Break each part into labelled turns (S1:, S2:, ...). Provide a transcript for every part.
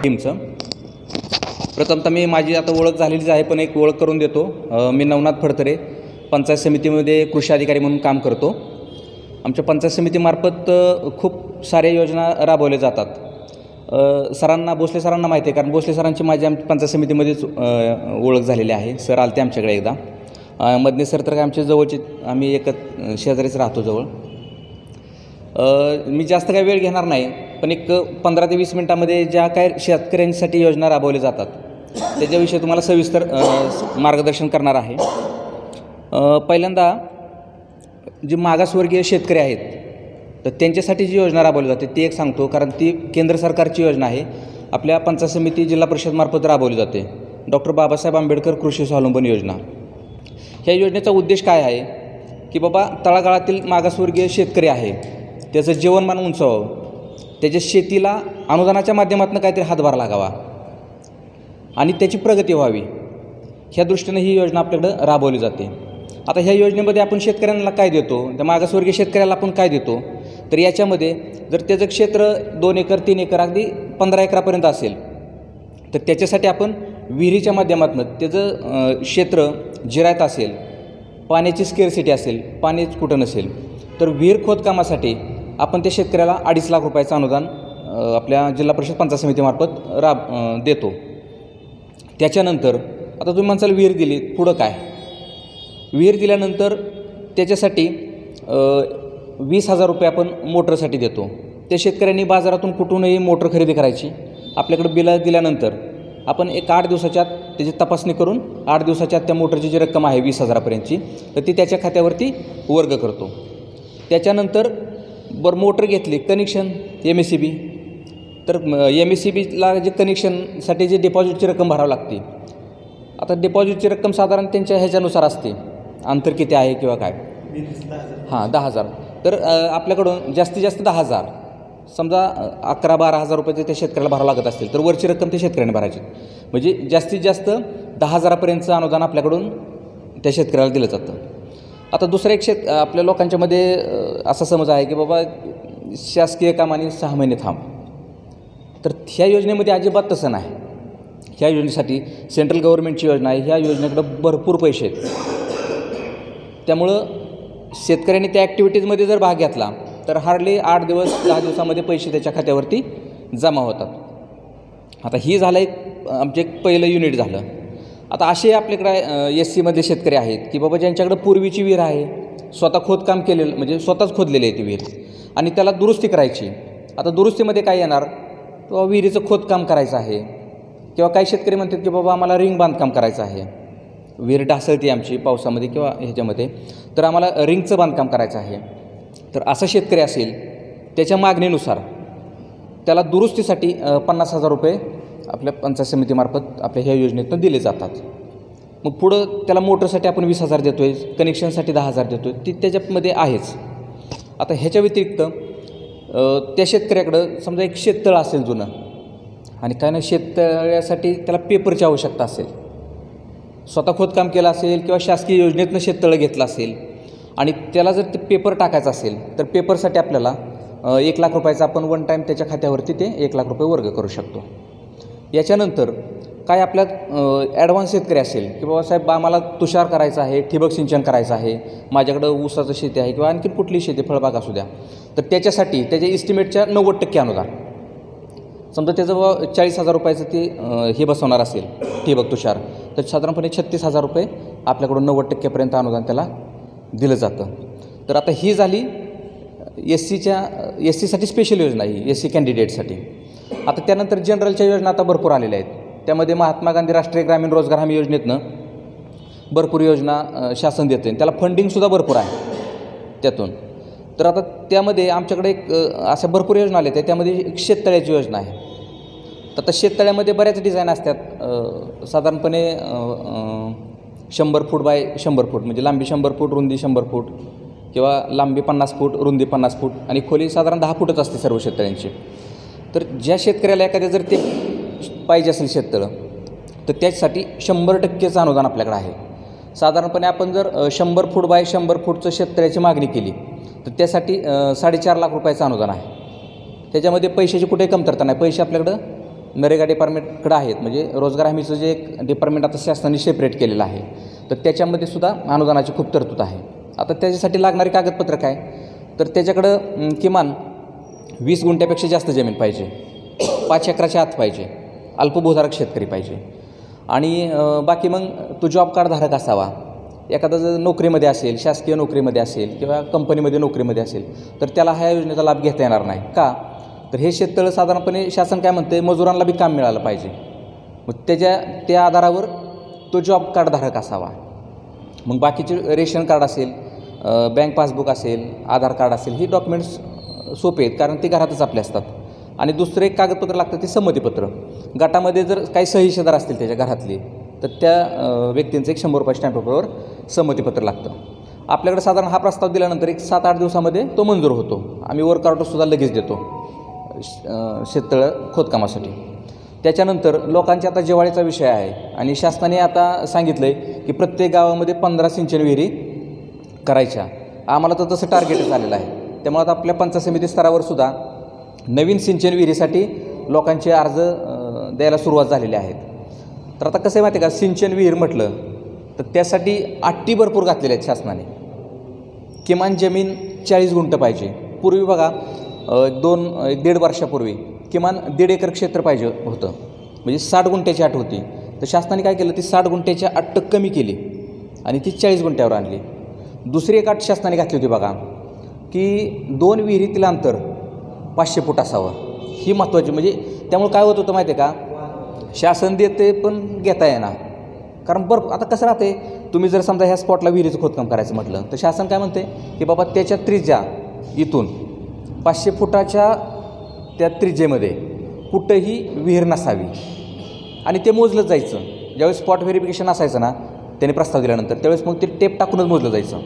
S1: टीमचं प्रथमतः मी माझी आता ओळख झालेलीच आहे, पण एक ओळख करून देतो. मी नवनाथ फडतरे, पंचायत समितीमध्ये कृषी अधिकारी म्हणून काम करतो. आमच्या पंचायत समितीमार्फत खूप साऱ्या योजना राबवल्या जातात. सरांना, भोसले सरांना माहिती आहे, कारण भोसले सरांची माझी आमच्या पंचायत समितीमध्येच ओळख झालेली आहे. सर आलते आमच्याकडे एकदा. मदने सर तर काय आमच्या जवळचे, आम्ही एकच शेजारीच राहतो जवळ. मी जास्त काही वेळ घेणार नाही, पण एक 15 ते 20 मिनटामध्ये ज्या काय शेतकऱ्यांसाठी योजना राबवल्या जातात त्याच्याविषयी तुम्हाला सविस्तर मार्गदर्शन करणार आहे. पहिल्यांदा जे मागासवर्गीय शेतकरी आहेत तर त्यांच्यासाठी जी योजना राबवली जाते ती एक सांगतो, कारण ती केंद्र सरकारची योजना आहे. आपल्या पंचायत समिती जिल्हा परिषदमार्फत राबवली जाते. डॉक्टर बाबासाहेब आंबेडकर कृषी स्वावलंबन योजना. ह्या योजनेचा उद्देश काय आहे की बाबा तळागाळातील मागासवर्गीय शेतकरी आहे त्याचं जीवनमान उंचावावं, त्याच्या शेतीला अनुदानाच्या माध्यमातून काहीतरी हातभार लागावा आणि त्याची प्रगती व्हावी, ह्या दृष्टीने ही योजना आपल्याकडं राबवली जाते. आता ह्या योजनेमध्ये आपण शेतकऱ्यांना काय देतो, त्या मागासवर्गीय शेतकऱ्याला आपण काय देतो, तर याच्यामध्ये जर त्याचं क्षेत्र 2 एकर 3 एकर अगदी 15 एकरापर्यंत असेल तर त्याच्यासाठी आपण विहिरीच्या माध्यमातून त्याचं क्षेत्र जिरायत असेल, पाण्याची स्केअरसिटी असेल, पाणीच कुठं नसेल तर विहीर खोदकामासाठी आपण त्या शेतकऱ्याला 2.5 लाख रुपयाचं अनुदान आपल्या जिल्हा परिषद पंचायत समितीमार्फत देतो. त्याच्यानंतर आता तुम्ही म्हणसाल विहीर दिली, पुढं काय? विहीर दिल्यानंतर त्याच्यासाठी 20,000 रुपये आपण मोटरसाठी देतो. त्या शेतकऱ्यांनी बाजारातून कुठूनही मोटर खरेदी करायची. आपल्याकडे बिलं दिल्यानंतर आपण एक 8 दिवसाच्या आत त्याची तपासणी करून 8 दिवसाच्या आत त्या मोटरची जी रक्कम आहे 20,000पर्यंतची तर ती त्याच्या खात्यावरती वर्ग करतो. त्याच्यानंतर मोटर घेतली, कनेक्शन MSCB, तर MSCBला जे कनेक्शनसाठी जे डिपॉझिटची रक्कम भरावी लागते. आता डिपॉझिटची रक्कम साधारण त्यांच्या ह्याच्यानुसार असते, अंतर किती आहे किंवा काय. 10,000. तर आपल्याकडून जास्तीत जास्त 10,000, समजा 11-12,000 रुपये त्या शेतकऱ्याला भरावं लागत असतील तर वरची रक्कम त्या शेतकऱ्याने भरायची. म्हणजे जास्तीत जास्त 10,000पर्यंतचं अनुदान आपल्याकडून त्या शेतकऱ्याला दिलं जातं. आता दुसरं एक आपल्या लोकांच्यामध्ये असा समज आहे की बाबा शासकीय काम आणि 6 महिने थांब, तर ह्या योजनेमध्ये अजिबात तसं नाही. ह्या योजनेसाठी सेंट्रल गव्हर्नमेंटची योजना आहे, ह्या योजनेकडं भरपूर पैसे आहेत. त्यामुळं शेतकऱ्यांनी त्या ॲक्टिव्हिटीजमध्ये जर भाग घेतला तर हार्डली 8 दिवस 10 दिवसामध्ये पैसे त्याच्या खात्यावरती जमा होतात. आता ही झालं आमचे एक पहिलं युनिट झालं. आता असे आपल्याकडे SCमधले शेतकरी आहेत की बाबा ज्यांच्याकडं पूर्वीची विहीर आहे, स्वतः खोदकाम केलेलं, म्हणजे स्वतःच खोदलेली आहे ती विहीर आणि त्याला दुरुस्ती करायची. आता दुरुस्तीमध्ये काय येणार, किंवा विहिरीचं खोदकाम करायचं आहे, किंवा काही शेतकरी म्हणतात की बाबा आम्हाला रिंग बांधकाम करायचं आहे, विहीर ढासळती आमची पावसामध्ये किंवा ह्याच्यामध्ये, तर आम्हाला रिंगचं बांधकाम करायचं आहे. तर असा शेतकरी असेल त्याच्या मागणीनुसार त्याला दुरुस्तीसाठी 50,000 रुपये आपल्या पंचायत समितीमार्फत आपल्या ह्या योजनेतून दिले जातात. मग पुढं त्याला मोटरसाठी आपण 20,000 देतो आहे, कनेक्शनसाठी 10,000 देतो आहे, ती त्याच्यामध्ये आहेच. आता ह्याच्या व्यतिरिक्त त्या शेतकऱ्याकडं समजा एक शेततळ असेल जुनं आणि काय ना शेततळ्यासाठी त्याला पेपरची आवश्यकता असेल, स्वतः खोदकाम केलं असेल किंवा शासकीय योजनेतनं शेततळं घेतलं असेल आणि त्याला जर ते पेपर टाकायचं असेल तर पेपरसाठी आपल्याला 1 लाख रुपयाचा आपण वन टाईम त्याच्या खात्यावरती ते 1 लाख रुपये वर्ग करू शकतो. याच्यानंतर काय आपल्यात ॲडव्हान्स शेतकरी असेल की बाबा साहेब आम्हाला तुषार करायचं आहे, ठिबक सिंचन करायचं आहे, माझ्याकडं ऊसाचं शेती आहे किंवा आणखी कुठली शेती फळबाग असू द्या, तर त्याच्यासाठी त्याच्या इस्टिमेटच्या 90% अनुदान, समजा त्याचं 40,000 रुपयाचं ते हे बसवणार असेल ठिबक तुषार, तर साधारणपणे 36,000 रुपये आपल्याकडून 90%पर्यंत अनुदान त्याला दिलं जातं. तर आता ही झाली SCसाठी स्पेशल योजना, ही SC कॅन्डिडेटसाठी. आता त्यानंतर जनरलच्या योजना आता भरपूर आलेल्या आहेत. त्यामध्ये महात्मा गांधी राष्ट्रीय ग्रामीण रोजगार हमी योजनेतनं भरपूर योजना शासन देते, त्याला फंडिंगसुद्धा भरपूर आहे त्यातून. तर आता त्यामध्ये आमच्याकडे एक अशा भरपूर योजना आल्या आहेत. त्यामध्ये एक शेततळ्याची योजना आहे. तर आता शेततळ्यामध्ये बऱ्याच डिझाईन असतात. साधारणपणे 100 फूट बाय 100 फूट, म्हणजे लांबी 100 फूट, रुंदी 100 फूट, किंवा लांबी 50 फूट, रुंदी 50 फूट आणि खोली साधारण 10 फूटच असते सर्व शेततळ्यांची. तर ज्या शेतकऱ्याला एखाद्या जर ते पाहिजे असेल शेततळं तर त्याच्यासाठी 100%चं अनुदान आपल्याकडे आहे. साधारणपणे आपण जर 100 फूट बाय 100 फूटचं शेततळ्याची मागणी केली तर त्यासाठी 4.5 लाख रुपयाचं अनुदान आहे. त्याच्यामध्ये पैशाची कुठेही कमतरता नाही, पैसे आपल्याकडं नरेगा डिपार्टमेंटकडं आहेत, म्हणजे रोजगार हमीचं जे एक डिपार्टमेंट आता शासनाने सेपरेट केलेलं आहे, तर त्याच्यामध्ये सुद्धा अनुदानाची खूप तरतूद आहे. आता त्याच्यासाठी लागणारी कागदपत्र काय, तर त्याच्याकडं किमान 20 गुंठ्यापेक्षा जास्त जमीन पाहिजे, 5 एकराच्या आत पाहिजे, अल्पभूधारक शेतकरी पाहिजे आणि बाकी मग तो जॉब कार्ड धारक असावा. एखादा जर नोकरीमध्ये असेल, शासकीय नोकरीमध्ये असेल किंवा कंपनीमध्ये नोकरीमध्ये असेल तर त्याला ह्या योजनेचा लाभ घेता येणार नाही. का, तर हे शेततळं साधारणपणे शासन काय म्हणते, मजुरांना बी काम मिळालं पाहिजे. मग त्या आधारावर तो जॉब कार्ड धारक असावा. मग बाकीचे रेशन कार्ड असेल, बँक पासबुक असेल, आधार कार्ड असेल, ही डॉक्युमेंट्स सोपे आहेत कारण ते घरातच आपले असतात. आणि दुसरं एक कागदपत्र लागतं ते संमतीपत्र. गटामध्ये जर काही सहीशेदार असतील त्याच्या घरातले तर त्या व्यक्तींचं एक 100 रुपये स्टॅम्प पेपरवर संमतीपत्र लागतं. आपल्याकडे साधारण हा प्रस्ताव दिल्यानंतर एक 7-8 दिवसामध्ये तो मंजूर होतो. आम्ही वर्क ऑर्डरसुद्धा लगेच देतो शेततळं खोदकामासाठी. त्याच्यानंतर लोकांच्या आता जिव्हाळ्याचा विषय आहे आणि शासनाने आता सांगितलं आहे की प्रत्येक गावामध्ये 15 सिंचन विहिरी करायच्या. आम्हाला तर तसं टार्गेटच आलेलं आहे. त्यामुळे आता आपल्या पंचायत समिती स्तरावर सुद्धा नवीन सिंचन विहिरीसाठी लोकांचे अर्ज द्यायला सुरुवात झालेली आहेत. तर आता कसं आहे माहिती आहे का, सिंचन विहीर म्हटलं तर त्यासाठी अटी भरपूर घातलेल्या आहेत शासनाने. किमान जमीन 40 गुंठ पाहिजे. पूर्वी बघा 1.5 वर्षापूर्वी किमान 1.5 एकर क्षेत्र पाहिजे होतं, म्हणजे 60 गुंठ्याची अट होती. तर शासनाने काय केलं, ती 60 गुंठ्याच्या अट कमी केली आणि ती 40 गुंठ्यावर आणली. दुसरी एक अट शासनाने घातली होती बघा, की 2 विहिरीतील अंतर 500 फूट असावं. ही महत्त्वाची, म्हणजे त्यामुळे काय होत होतं माहिती आहे का, शासन देते पण घेता येणार. कारण आता कसं राहते, तुम्ही जर समजा ह्या स्पॉटला विहिरीचं खोदकाम करायचं म्हटलं तर शासन काय म्हणते की बाबा त्याच्या त्रिज्या इथून 500 फुटाच्या त्या त्रिज्येमध्ये कुठंही विहीर नसावी आणि ते मोजलं जायचं. ज्यावेळेस स्पॉट व्हेरिफिकेशन असायचं ना त्याने प्रस्ताव दिल्यानंतर, त्यावेळेस मग ते टेप टाकूनच मोजलं जायचं.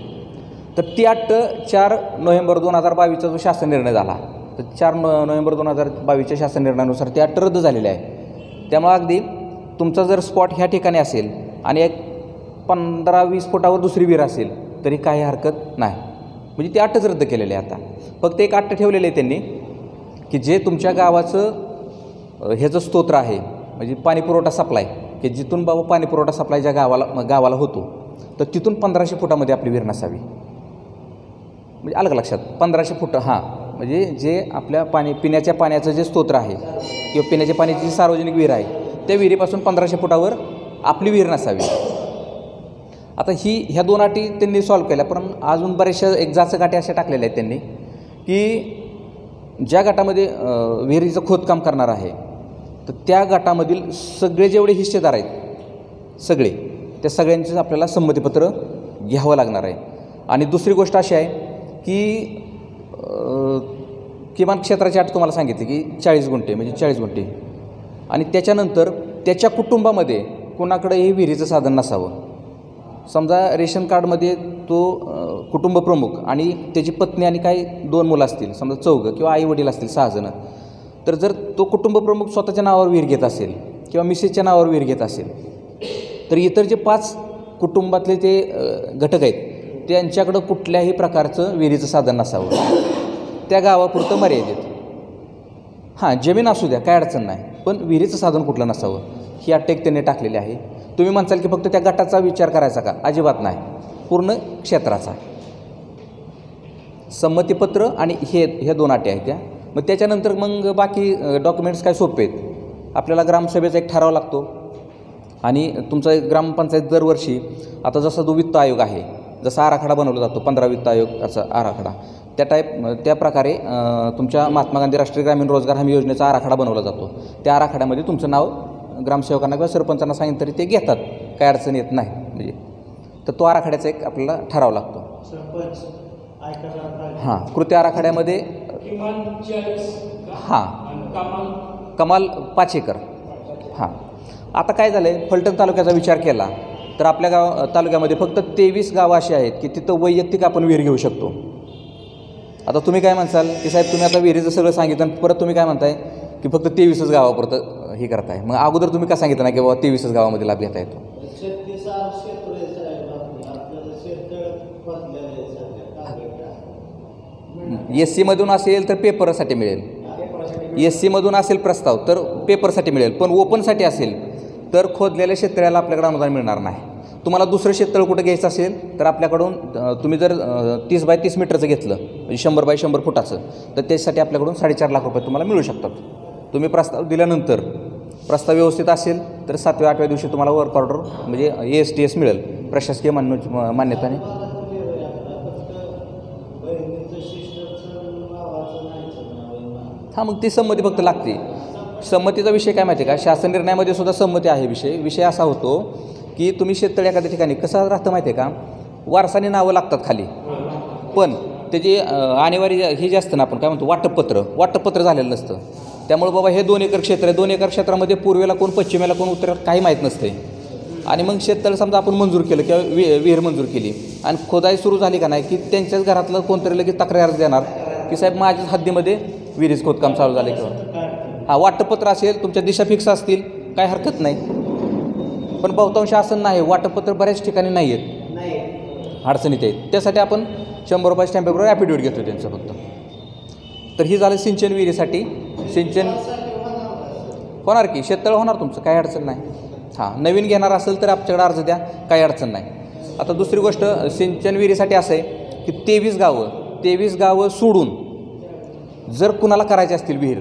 S1: तर ती अट 4 नोव्हेंबर 2022चा जो शासन निर्णय झाला, तर 4 नोव्हेंबर 2022च्या शासन निर्णयानुसार ती अट रद्द झालेली आहे. त्यामुळे अगदी तुमचा जर स्पॉट ह्या ठिकाणी असेल आणि एक 15-20 फुटावर दुसरी विहीर असेल तरी काही हरकत नाही, म्हणजे ती अटच रद्द केलेली आहे. आता फक्त एक अट ठेवलेली आहे त्यांनी की जे तुमच्या गावाचं ह्याचं स्तोत्र आहे, म्हणजे पाणी पुरवठा सप्लाय, की जिथून बाबा पाणी पुरवठा सप्लाय ज्या गावाला होतो तर तिथून 1500 फुटामध्ये आपली विहीर नसावी. म्हणजे अलग लक्षात 1500 फूट, हां, म्हणजे जे आपल्या पिण्याच्या पाण्याचं जे स्तोत्र आहे किंवा पिण्याच्या पाण्याची जी सार्वजनिक विहीर आहे त्या विहिरीपासून 1500 फुटावर आपली विहीर नसावी. आता ह्या 2 अटी त्यांनी सॉल्व्ह केल्या, पण अजून बऱ्याचशा एक जाचक अशा टाकलेल्या आहेत त्यांनी की ज्या गटामध्ये विहिरीचं खोदकाम करणार आहे तर त्या गटामधील सगळे जेवढे हिस्सेदार आहेत सगळे, त्या सगळ्यांचं आपल्याला संमतीपत्र घ्यावं लागणार आहे. आणि दुसरी गोष्ट अशी आहे की किमान क्षेत्राची अट तुम्हाला सांगितली की 40 गुंठे, म्हणजे 40 गुंठे, आणि त्याच्यानंतर त्याच्या कुटुंबामध्ये कोणाकडेही विहिरीचं साधन नसावं. समजा रेशन कार्डमध्ये तो कुटुंब प्रमुख आणि त्याची पत्नी आणि काही 2 मुलं असतील, समजा 4 किंवा आई वडील असतील 6 जण, तर जर तो कुटुंब प्रमुख स्वतःच्या नावावर विहीर घेत असेल किंवा मिसेसच्या नावावर विहीर घेत असेल तर इतर जे 5 कुटुंबातले ते घटक आहेत त्यांच्याकडं कुठल्याही प्रकारचं विहिरीचं साधन नसावं, त्या गावापुरतं मर्यादित. हां, जमीन असू द्या काय अडचण नाही, पण विहिरीचं साधन कुठलं नसावं ही अट एक त्यांनी टाकलेली आहे. तुम्ही म्हणसाल की फक्त त्या गटाचा विचार करायचा का, अजिबात नाही, पूर्ण क्षेत्राचा. संमतीपत्र आणि ह्या 2 अटी आहेत त्या. मग त्याच्यानंतर मग बाकी डॉक्युमेंट्स काय सोपे आहेत. आपल्याला ग्रामसभेचा एक ठराव लागतो आणि तुमचा ग्रामपंचायत दरवर्षी आता जसा जो वित्त आयोग आहे, जसा आराखडा बनवला जातो 15 वित्त आयोगाचा आराखडा, त्या प्रकारे तुमच्या महात्मा गांधी राष्ट्रीय ग्रामीण रोजगार हमी योजनेचा आराखडा बनवला जातो. त्या आराखड्यामध्ये तुमचं नाव ग्रामसेवकांना किंवा सरपंचांना सांगितलं तरी ते घेतात, काय अडचण येत नाही. म्हणजे तर तो आराखड्याचा एक आपल्याला ठराव लागतो. हां, कृती आराखड्यामध्ये हां कमाल 5 एकर. हां, आता काय झालं आहे, फलटण तालुक्याचा विचार केला तर आपल्या तालुक्यामध्ये फक्त 23 गावं अशी आहेत की तिथं वैयक्तिक आपण विहीर घेऊ शकतो. आता तुम्ही काय म्हणसाल की साहेब तुम्ही आता विहिरीचं सगळं सांगितलं परत तुम्ही काय म्हणताय की फक्त 23च गावापुरतं हे करताय. मग अगोदर तुम्ही का सांगितलं नाही की बाबा 23च गावामध्ये लाभ घेता येतो. SC मधून असेल तर पेपरसाठी मिळेल. SC-मधून असेल प्रस्ताव तर पेपरसाठी मिळेल, पण ओपनसाठी असेल तर खोदलेल्या शेततळ्याला आपल्याकडे अनुदान मिळणार नाही. तुम्हाला दुसरं शेततळ कुठं घ्यायचं असेल तर आपल्याकडून तुम्ही जर 30 बाय 30 मीटरचं घेतलं म्हणजे 100 बाय 100 फुटाचं तर त्याच्यासाठी आपल्याकडून 4.5 लाख रुपये तुम्हाला मिळू शकतात. तुम्ही प्रस्ताव दिल्यानंतर प्रस्ताव व्यवस्थित असेल तर 7व्या-8व्या दिवशी तुम्हाला वर्क ऑर्डर म्हणजे ASTS मिळेल प्रशासकीय मान्यताने. हां, मग ती संमती फक्त लागते. संमतीचा विषय काय माहिती आहे का, शासन निर्णयामध्ये सुद्धा संमती आहे. विषय असा होतो की तुम्ही शेततळे एखाद्या ठिकाणी कसं राहतं माहिती आहे का, वारसाने नावं लागतात खाली, पण त्याची अनिवार्य हे जे असतं ना आपण काय म्हणतो वाटपपत्र झालेलं नसतं. त्यामुळे बाबा हे 2 एकर क्षेत्र आहे, 2 एकर क्षेत्रामध्ये पूर्वेला कोण पश्चिमेला कोण उत्तरेला काही माहीत नसते. आणि मग शेततळ समजा आपण मंजूर केलं किंवा विहीर मंजूर केली आणि खोदाई सुरू झाली का नाही की त्यांच्याच घरातलं कोणतरी लगेच तक्रार देणार की साहेब माझ्याच हद्दीमध्ये विहिरीचं खोदकाम चालू झालं किंवा हां वाटपपत्र असेल, तुमच्या दिशा फिक्स असतील, काय हरकत नाही. पण बहुतांश असं नाही, वाटपपत्र बऱ्याच ठिकाणी नाही आहेत, अडचणीत आहेत. त्यासाठी आपण 100 रुपये स्टॅम्प पेपरवर ॲफिडेविट घेतो त्यांचं फक्त. तर ही झालं सिंचन विहिरीसाठी. सिंचन होणार की शेततळ होणार तुमचं, काही अडचण नाही. हां, नवीन घेणार असेल तर आमच्याकडे अर्ज द्या, काही अडचण नाही. आता दुसरी गोष्ट सिंचन विहिरीसाठी असं आहे की 23 गावं सोडून जर कुणाला करायची असतील विहीर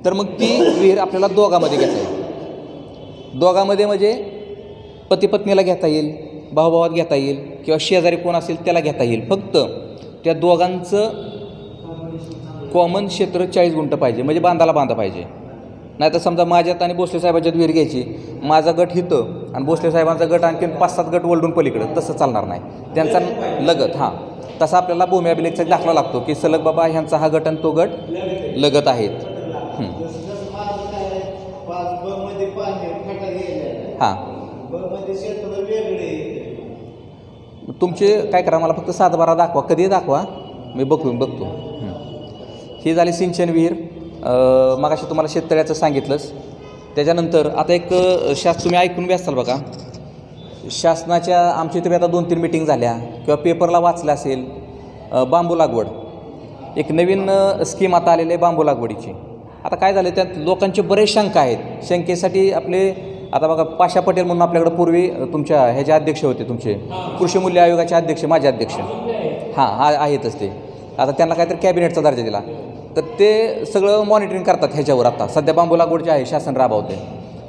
S1: तर मग ती विहीर आपल्याला दोघांमध्ये घेता येईल. दोघांमध्ये म्हणजे पती पत्नीला घेता येईल, भाऊभावात घेता येईल किंवा शेजारी कोण असेल त्याला घेता येईल. फक्त त्या दोघांचं कॉमन क्षेत्र 40 गुंठ पाहिजे, म्हणजे बांधा पाहिजे. नाही तर समजा माझ्यात आणि भोसले साहेबांच्यात विहीर घ्यायची, माझा गट हितं आणि भोसले साहेबांचा गट आणखीन 5-7 गट वलडून पलीकडं, तसं चालणार नाही. त्यांचा लगत हां तसा आपल्याला भूमी अभिलेखचा दाखला लागतो की सलग बाबा ह्यांचा हा गट आणि तो गट लगत आहेत. हां, तुमचे काय करा, मला फक्त 7-12 दाखवा, कधी दाखवा, मी बघतो. ही झाली सिंचन विहीर. मगाशी तुम्हाला शेततळ्याचं सांगितलंच. त्याच्यानंतर आता एक तुम्ही ऐकून बी असाल बघा, शासनाच्या आमच्या इथे आता 2-3 मीटिंग झाल्या किंवा पेपरला वाचलं असेल, बांबू लागवड एक नवीन स्कीम आता आलेली आहे बांबू लागवडीची. आता काय झालं, त्यात लोकांचे बरेच शंका आहेत. शंकेसाठी आपले आता बघा पाशा पटेल म्हणून आपल्याकडं पूर्वी तुमच्या ह्याचे अध्यक्ष होते, तुमचे कृषी मूल्य आयोगाचे अध्यक्ष, माझे अध्यक्ष हां आहेतच ते. आता त्यांना काहीतरी कॅबिनेटचा दर्जा दिला तर ते सगळं मॉनिटरिंग करतात ह्याच्यावर. आता सध्या बांबू लागवड जे आहे शासन राबवते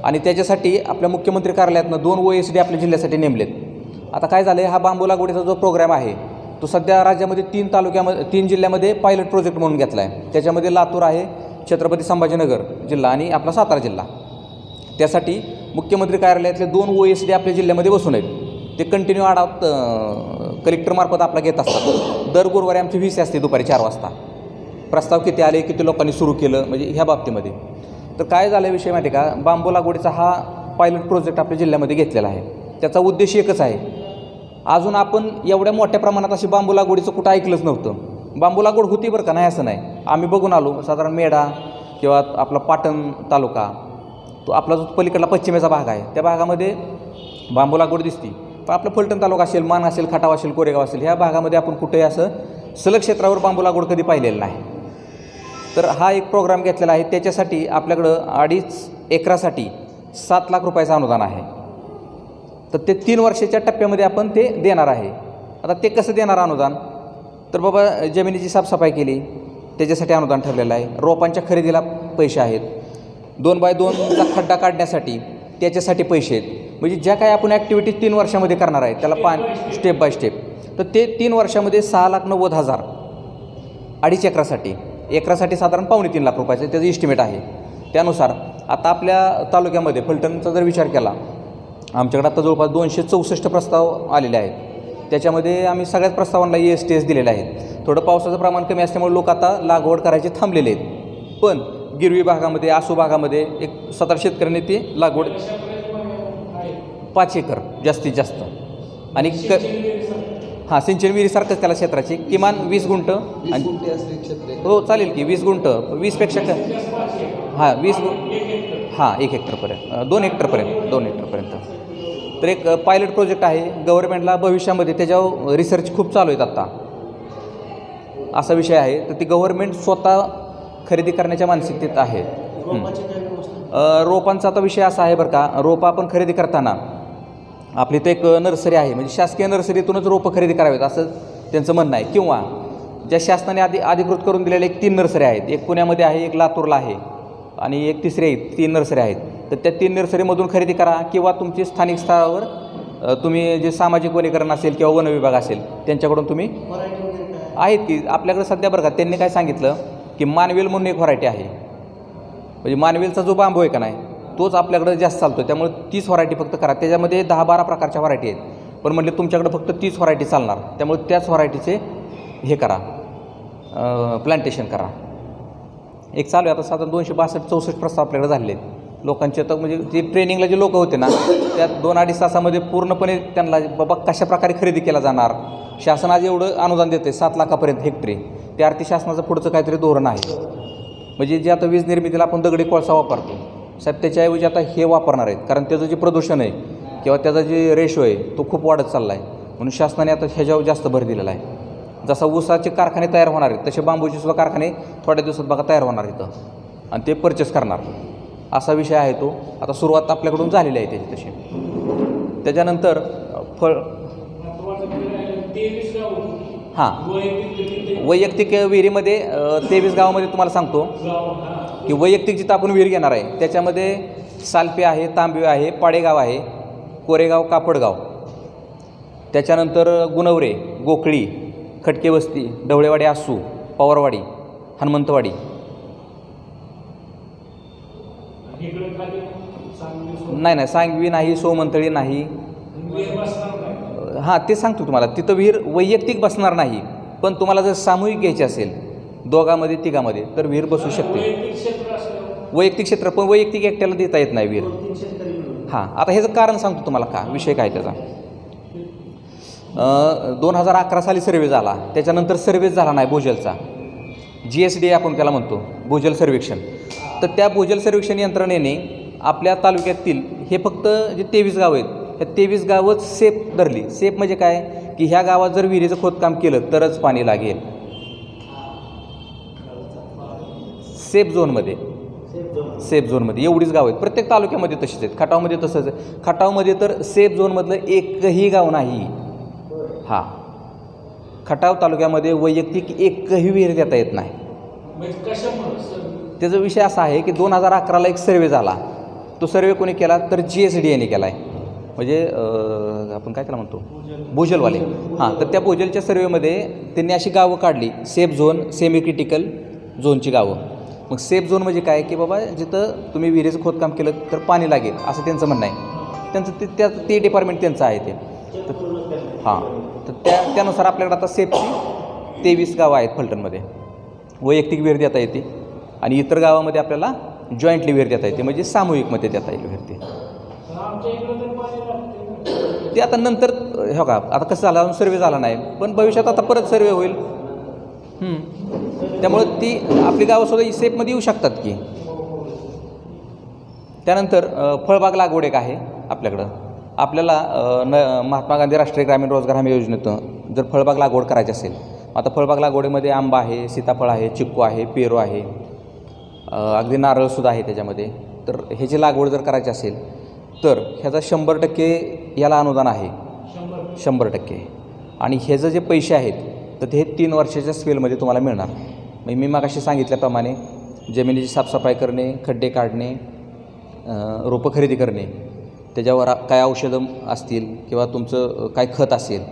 S1: आणि त्याच्यासाठी आपल्या मुख्यमंत्री कार्यालयातनं 2 OSD आपल्या जिल्ह्यासाठी नेमलेत. आता काय झालं आहे, हा बांबू लागवडीचा जो प्रोग्राम आहे तो सध्या राज्यामध्ये 3 जिल्ह्यामध्ये पायलट प्रोजेक्ट म्हणून घेतला आहे. त्याच्यामध्ये लातूर आहे, छत्रपती संभाजीनगर जिल्हा आणि आपला सातारा जिल्हा. त्यासाठी मुख्यमंत्री कार्यालयातले 2 OSD आपल्या जिल्ह्यामध्ये बसून आहेत. ते कंटिन्यू कलेक्टरमार्फत आपला घेत असतात. दर गुरुवारी आमची VC असते दुपारी 4 वाजता. प्रस्ताव किती आले, किती लोकांनी सुरू केलं, म्हणजे ह्या बाबतीमध्ये. तर काय झालं विषय माहिती आहे का, बांबू लागवडीचा हा पायलट प्रोजेक्ट आपल्या जिल्ह्यामध्ये घेतलेला आहे. त्याचा उद्देश एकच आहे, अजून आपण एवढ्या मोठ्या प्रमाणात अशी बांबू लागवडीचं कुठं ऐकलंच नव्हतं. बांबू लागवड होती बरं का, नाही असं नाही. आम्ही बघून आलो, साधारण मेढा किंवा आपला पाटण तालुका, तो आपला जो पलीकडला पश्चिमेचा भाग आहे त्या भागामध्ये बांबू लागवड दिसती. पण आपलं फलटण तालुका असेल, मान असेल, खटाव असेल, कोरेगाव असेल, ह्या भागामध्ये आपण कुठेही असं सलग क्षेत्रावर बांबू लागवड कधी पाहिलेलं नाही. तर हा एक प्रोग्राम घेतलेला आहे. त्याच्यासाठी आपल्याकडं 2.5 एकरासाठी 7 लाख रुपयाचं अनुदान आहे. तर ते 3 वर्षाच्या टप्प्यामध्ये आपण ते देणार आहे. आता ते कसं देणार अनुदान, तर बाबा जमिनीची साफसफाई केली त्याच्यासाठी अनुदान ठरलेलं आहे. रोपांच्या खरेदीला पैसे आहेत. 2 बाय 2चा खड्डा काढण्यासाठी त्याच्यासाठी पैसे आहेत. म्हणजे ज्या काही आपण ॲक्टिव्हिटीज 3 वर्षामध्ये करणार आहे त्याला स्टेप बाय स्टेप. तर ते 3 वर्षामध्ये 6,90,000 2.5 एकरासाठी साधारण 2.5-3 लाख रुपयाचं त्याचं इस्टिमेट आहे. त्यानुसार आता आपल्या तालुक्यामध्ये फलटणचा जर विचार केला, आमच्याकडे आता जवळपास 264 प्रस्ताव आलेले आहेत. त्याच्यामध्ये आम्ही सगळ्याच प्रस्तावांना ASTS दिलेले आहेत. थोडं पावसाचं प्रमाण कमी असल्यामुळे लोक आता लागवड करायचे थांबलेले आहेत. पण गिरवी भागामध्ये, आसू भागामध्ये एक 17 शेतकऱ्यांनी ती लागवड 5 एकर जास्तीत जास्त आणि हां सिंचन विहिरीसारखंच त्याला क्षेत्राची किमान 20 गुंठ आणि हो चालेल की 20 गुंठ 20पेक्षा हां 20 हां 1 हेक्टरपर्यंत 2 हेक्टरपर्यंत. तर एक पायलट प्रोजेक्ट आहे गव्हर्नमेंटला भविष्यामध्ये त्याच्यावर रिसर्च खूप चालू आहेत आत्ता, असा विषय आहे. तर ती गव्हर्नमेंट स्वतः खरेदी करण्याच्या मानसिकतेत आहे. रोपांचा आता विषय असा आहे बरं का, रोपं आपण खरेदी करताना आपली तर एक नर्सरी आहे, म्हणजे शासकीय नर्सरीतूनच रोपं खरेदी करावीत असं त्यांचं म्हणणं आहे. किंवा ज्या शासनाने अधिकृत करून दिलेल्या एक 3 नर्सरी आहेत, एक पुण्यामध्ये आहे, एक लातूरला आहे आणि एक तिसरी आहे, 3 नर्सरी आहेत. तर त्या 3 नर्सरीमधून खरेदी करा किंवा तुमची स्थानिक स्तरावर तुम्ही जे सामाजिक वनीकरण असेल किंवा वन विभाग असेल त्यांच्याकडून तुम्ही आहेत की आपल्याकडे सध्या बरं का त्यांनी काय सांगितलं की मानवेल म्हणून एक व्हरायटी आहे, म्हणजे मानवेलचा जो बांबू आहे का नाही तोच आपल्याकडे जास्त चालतो. त्यामुळे 30 व्हरायटी फक्त करा. त्याच्यामध्ये 10-12 प्रकारच्या व्हरायटी आहेत, पण म्हटले तुमच्याकडे फक्त 30 व्हरायटी चालणार, त्यामुळे त्याच व्हरायटीचे हे करा, प्लांटेशन करा. एक चालू आहे आता साधारण 262-64 प्रस्ताव आपल्याकडे झालेले आहेत लोकांचे. तर म्हणजे जे ट्रेनिंगला जे लोक होते ना त्यात 2-2.5 तासामध्ये पूर्णपणे त्यांना बाबा कशाप्रकारे खरेदी केला जाणार. शासन आज एवढं अनुदान देते 7 लाखापर्यंत हेक्टरी, ते अर्थी शासनाचं पुढचं काहीतरी धोरण आहे. म्हणजे जे आता वीज निर्मितीला आपण दगडी कोळसा वापरतो साहेब, त्याच्याऐवजी आता हे वापरणार आहेत, कारण त्याचं जे प्रदूषण आहे किंवा त्याचा जे रेशो आहे तो खूप वाढत चालला आहे. म्हणून शासनाने आता ह्याच्यावर जास्त भर दिलेला आहे. जसा ऊसाचे कारखाने तयार होणार आहेत तसे बांबूचे सुद्धा कारखाने थोड्या दिवसात बघा तयार होणार इथं आणि ते परचेस करणार, असा विषय आहे तो. आता सुरुवात आपल्याकडून झालेली आहे त्याची तशी. त्याच्यानंतर हां वैयक्तिक विहिरीमध्ये 23 गावामध्ये तुम्हाला सांगतो की वैयक्तिक जिथं आपण विहीर घेणार आहे त्याच्यामध्ये सालपे आहे, तांबवे आहे, पाडेगाव आहे, कोरेगाव, कापडगाव, त्याच्यानंतर गुणवरे, गोखळी, खटके वस्ती, ढवळेवाडी, आसू, पवारवाडी, हनुमंतवाडी, नाही सांगवी नाही, सोमंतळी नाही. हां ते सांगतो तुम्हाला, तिथं विहीर वैयक्तिक बसणार नाही, पण तुम्हाला जर सामूहिक घ्यायची असेल 2गामध्ये 3गामध्ये तर विहीर बसू शकते. वैयक्तिक क्षेत्र पण वैयक्तिक एकट्याला देता येत नाही विहीर. हां आता ह्याचं कारण सांगतो तुम्हाला का विषय काय त्याचा. 2011 साली सर्वे झाला, त्याच्यानंतर सर्वेच झाला नाही भूजलचा, GSD आपण त्याला म्हणतो, भूजल सर्वेक्षण. तर त्या भूजल सर्वेक्षण यंत्रणेने आपल्या तालुक्यातील हे फक्त जे 23 गावं आहेत ह्या 23 गावच सेफ धरली. सेफ म्हणजे काय की ह्या गावात जर विहिरीचं खोदकाम केलं तरच पाणी लागेल. सेफ झोनमध्ये एवढीच गाव आहेत, प्रत्येक तालुक्यामध्ये तशीच आहेत. खटावमध्ये तसंच आहे. खटावमध्ये तर सेफ झोनमधलं एकही गाव नाही. हां खटाव तालुक्यामध्ये वैयक्तिक एकही विहीर देता येत नाही. त्याचा विषय असा आहे की 2011ला एक सर्वे झाला, तो सर्वे कोणी केला तर GSD यांनी केला आहे, म्हणजे आपण काय त्याला म्हणतो भूजलवाले. हां तर त्या भूजलच्या सर्वेमध्ये त्यांनी अशी गावं काढली सेफ झोन, सेमी क्रिटिकल झोनची गावं. मग सेफ झोन म्हणजे काय की बाबा जिथं तुम्ही विहिरीचं खोदकाम केलं तर पाणी लागेल असं त्यांचं म्हणणं आहे. त्यांचं ते डिपार्टमेंट त्यांचं आहे ते. हां तर त्यानुसार आपल्याकडे आता सेफची 23 गावं आहेत फलटणमध्ये, वैयक्तिक विहीर देता येते आणि इतर गावामध्ये आपल्याला जॉईंटली विहीर देता येते, म्हणजे सामूहिकमध्ये देता येईल विहीर. ते आता नंतर हो का आता कसं झालं सर्वे झाला नाही, पण भविष्यात आता परत सर्वे होईल. त्यामुळं ती आपली गावंसुद्धा सेफमध्ये येऊ शकतात की. त्यानंतर फळबाग लागवड एक आहे आपल्याकडं. आपल्याला महात्मा गांधी राष्ट्रीय ग्रामीण रोजगार हमी योजनेतून जर फळबाग लागवड करायची असेल, आता फळबाग लागवडीमध्ये आंबा आहे, सीताफळ आहे, चिक्कू आहे, पेरू आहे, अगदी नारळसुद्धा आहे त्याच्यामध्ये. तर ह्याची लागवड जर करायची असेल तर ह्याचा 100% याला अनुदान आहे, 100%. आणि ह्याचं जे पैसे आहेत तर ते 3 वर्षाच्या स्पेलमध्ये तुम्हाला मिळणार. म्हणजे मी मागाशी सांगितल्याप्रमाणे जमिनीची साफसफाई करणे, खड्डे काढणे, रोपं खरेदी करणे, त्याच्यावर काय औषधं असतील किंवा तुमचं काय खत असेल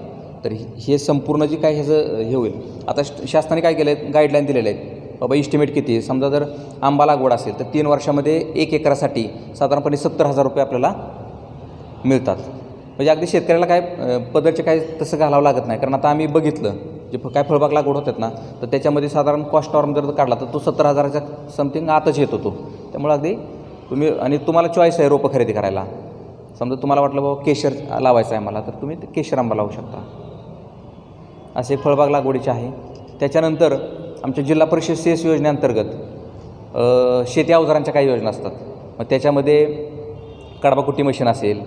S1: तर हे संपूर्ण जे काय ह्याचं हे होईल. आता शासनाने काय केलं आहे, गाईडलाईन दिलेले आहेत बाबा इस्टिमेट किती. समजा जर आंबा लागवड असेल तर 3 वर्षामध्ये 1 एकरासाठी साधारणपणे 70,000 रुपये आपल्याला मिळतात. म्हणजे अगदी शेतकऱ्याला काय पदरचे काय तसं घालावं लागत नाही. कारण आता आम्ही बघितलं जे काय फळबाग लागवड होतात ना तर त्याच्यामध्ये साधारण कॉस्ट नॉर्म जर काढला तर तो 70,000च्या समथिंग आतच येतो तो. त्यामुळे अगदी तुम्ही आणि तुम्हाला चॉईस आहे रोपं खरेदी करायला. समजा तुम्हाला वाटलं बाबा केशर लावायचं आहे मला तर तुम्ही केशर आंबा लावू शकता. असे फळबाग लागवडीचे आहे. त्याच्यानंतर आमच्या जिल्हा परिषद CS योजनेअंतर्गत शेती अवजारांच्या काही योजना असतात. मग त्याच्यामध्ये कडबाकुट्टी मशीन असेल,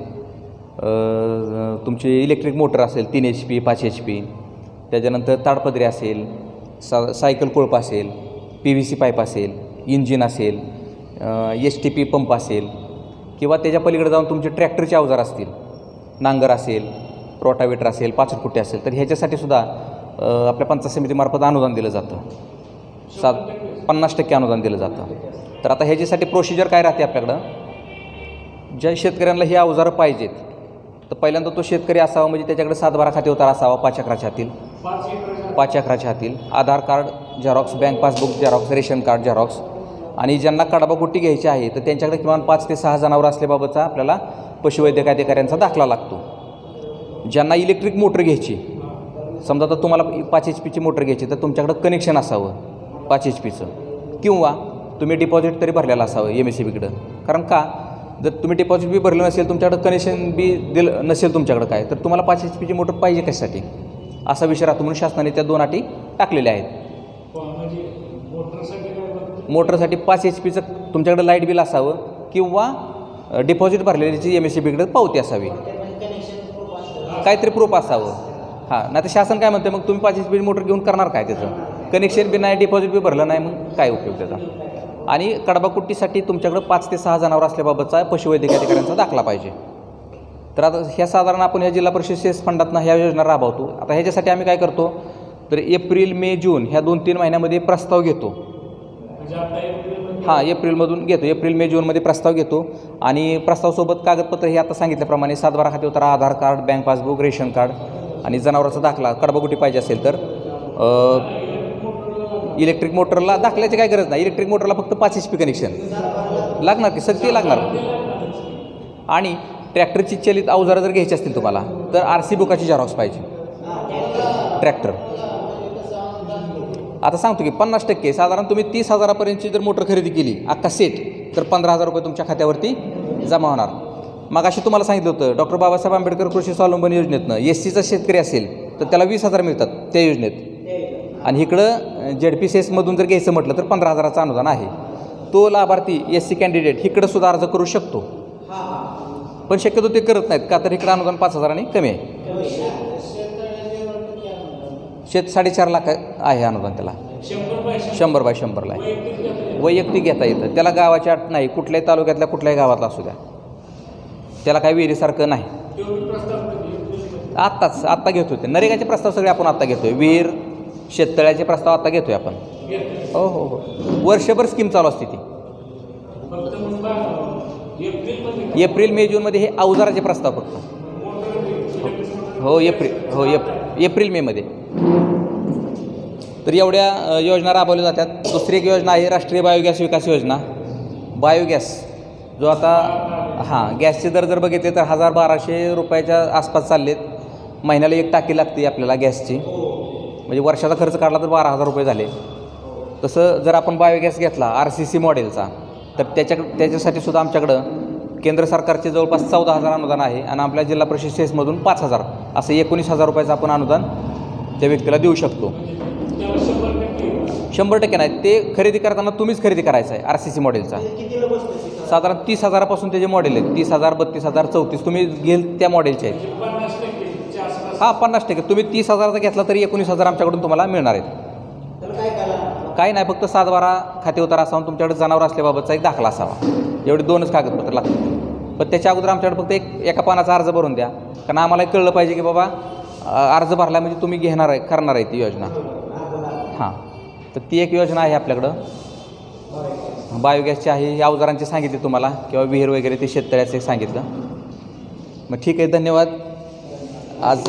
S1: तुमची इलेक्ट्रिक मोटर असेल 3 HP 5 HP, त्याच्यानंतर ताडपदरी असेल, सायकल कोळपा असेल, PVC पाईप असेल, इंजिन असेल, STP पंप असेल किंवा त्याच्या पलीकडे जाऊन तुमचे ट्रॅक्टरचे अवजार असतील, नांगर असेल, रोटावेटर असेल, पाचरकुटे असेल, तर ह्याच्यासाठी सुद्धा आपल्या पंचायत समितीमार्फत अनुदान दिलं जातं. 50% अनुदान दिलं जातं. तर आता ह्याच्यासाठी प्रोसिजर काय राहते आपल्याकडं, ज्या शेतकऱ्यांना ही अवजारं पाहिजेत तर पहिल्यांदा तो शेतकरी असावा, म्हणजे त्याच्याकडे 7/12 खाते उतारा असावा 5 एकराच्या हातील, 5 एकराच्या हातील, Aadhaar card xerox, bank passbook xerox, ration card xerox, आणि ज्यांना कडबाकुट्टी घ्यायची आहे तर त्यांच्याकडे किमान 5 ते 6 जनावरं असल्याबाबतचा आपल्याला पशुवैद्यक अधिकाऱ्यांचा दाखला लागतो. ज्यांना इलेक्ट्रिक मोटर घ्यायची, समजा तर तुम्हाला 5 HP मोटर घ्यायची तर तुमच्याकडं कनेक्शन असावं 5 HPचं, किंवा तुम्ही डिपॉझिट तरी भरलेलं असावं MSEBीकडं. कारण का, जर तुम्ही डिपॉझिट बी भरलं नसेल, तुमच्याकडं कनेक्शन बी दिलं नसेल तुमच्याकडं काय, तर तुम्हाला 5 HPची मोटर पाहिजे कशासाठी, असा विषय राहतो. म्हणून शासनाने त्या 2 अटी टाकलेल्या आहेत. मोटरसाठी 5 HPचं तुमच्याकडं लाईट बिल असावं किंवा डिपॉझिट भरलेल्याची MSEBीकडे पावती असावी, काहीतरी प्रूफ असावं. हां, नाही तर शासन काय म्हणतं, मग तुम्ही 5 HP मोटर घेऊन करणार काय, त्याचं कनेक्शन बी नाही, डिपॉझिट बी भरलं नाही, मग काय उपयोग त्याचा. आणि कडबाकुट्टीसाठी तुमच्याकडं 5 ते 6 जनावर असल्याबाबतचा पशुवैद्यक अधिकाऱ्यांचा दाखला पाहिजे. तर आता ह्या साधारण आपण ह्या जिल्हा परिषद सेस फंडातनं ह्या योजना राबवतो. आता ह्याच्यासाठी आम्ही काय करतो, तर एप्रिल, मे, जून ह्या 2-3 महिन्यामध्ये प्रस्ताव घेतो. हां, एप्रिलमधून घेतो, एप्रिल, मे, जूनमध्ये प्रस्ताव घेतो. आणि प्रस्तावासोबत कागदपत्र हे आता सांगितल्याप्रमाणे 7/12 खाते उतारा, Aadhaar card, bank passbook, ration card आणि जनावराचा दाखला, कडबाकुटी पाहिजे असेल तर. इलेक्ट्रिक मोटरला दाखल्याची काय गरज नाही, इलेक्ट्रिक मोटरला फक्त 5 HP कनेक्शन लागणार की सगळी लागणार. आणि ट्रॅक्टरची चलित अवजारं जर घ्यायची असतील तुम्हाला तर RC बुकाची झेरॉक्स पाहिजे. ट्रॅक्टर आता सांगतो की 50% साधारण तुम्ही 30,000पर्यंतची जर मोटर खरेदी केली अख्खा सेट, तर 15,000 रुपये तुमच्या खात्यावरती जमा होणार. मग अशी तुम्हाला सांगितलं होतं डॉक्टर बाबासाहेब आंबेडकर कृषी स्वावलंबन योजनेतनं SCचा शेतकरी असेल तर त्याला 20,000 मिळतात त्या योजनेत. आणि इकडं ZPCSमधून जर घ्यायचं म्हटलं तर 15,000चं अनुदान आहे. तो लाभार्थी SC कॅन्डिडेट इकडं सुद्धा अर्ज करू शकतो, पण शक्यतो ते करत नाहीत का, तर इकडं अनुदान 5,000 कमी आहे. शेत 4.5 लाख आहे अनुदान, त्याला 100/100 आहे. वैयक्तिक घेता येतं त्याला, गावाच्या अट नाही, कुठल्याही तालुक्यातल्या कुठल्याही गावातला असू द्या, त्याला काही विहिरीसारखं नाही. आत्ता घेतो ते नरेगाचे प्रस्ताव सगळे आपण आत्ता घेतोय, विहीर शेततळ्याचे प्रस्ताव आत्ता घेतोय आपण. हो, वर्षभर स्कीम चालू असते ती. एप्रिल, मे, जूनमध्ये हे अवजाराचे प्रस्ताव फक्त. एप्रिल, मेमध्ये. तर एवढ्या योजना राबवल्या जातात. दुसरी एक योजना आहे राष्ट्रीय बायोगॅस विकास योजना. बायोगॅस जो आता गॅसचे दर जर बघितले तर 1,000-1,200 रुपयाच्या आसपास चाललेत. महिन्याला एक टाकी लागते आपल्याला गॅसची, म्हणजे वर्षाचा खर्च काढला तर 12,000 रुपये झाले. तसं जर आपण बायोगॅस घेतला RCC मॉडेलचा तर त्याच्यासाठी सुद्धा आमच्याकडं केंद्र सरकारचे जवळपास 14,000 अनुदान आहे आणि आपल्या जिल्हा परिषद सेसमधून 5,000 असं 19,000 रुपयाचं आपण अनुदान त्या व्यक्तीला देऊ शकतो. 100% नाही, ते खरेदी करताना तुम्हीच खरेदी करायचं आहे. RCC मॉडेलचा साधारण 30,000पासून त्याचे मॉडेल आहेत. 30,000, 32,000, 34 तुम्ही घेल त्या मॉडेलचे आहेत. 50% तुम्ही 30,000चा घेतला तरी 19,000 आमच्याकडून तुम्हाला मिळणार आहेत. काही नाही, फक्त 7/12 खाते उतारा असावं, तुमच्याकडे जनावर असल्याबाबतचा एक दाखला असावा, एवढे 2च कागदपत्र लागतात. पण त्याच्या अगोदर आमच्याकडे फक्त एका पानाचा अर्ज भरून द्या, कारण आम्हाला कळलं पाहिजे की बाबा अर्ज भरला म्हणजे तुम्ही घेणार आहे, करणार आहे ती योजना. तर ती एक योजना आहे आपल्याकडं. बायोगॅसची आहे, ही अवजारांची सांगितली तुम्हाला, किंवा विहीर वगैरे ते शेततळ्याचे सांगितलं. मग ठीक आहे, धन्यवाद. आज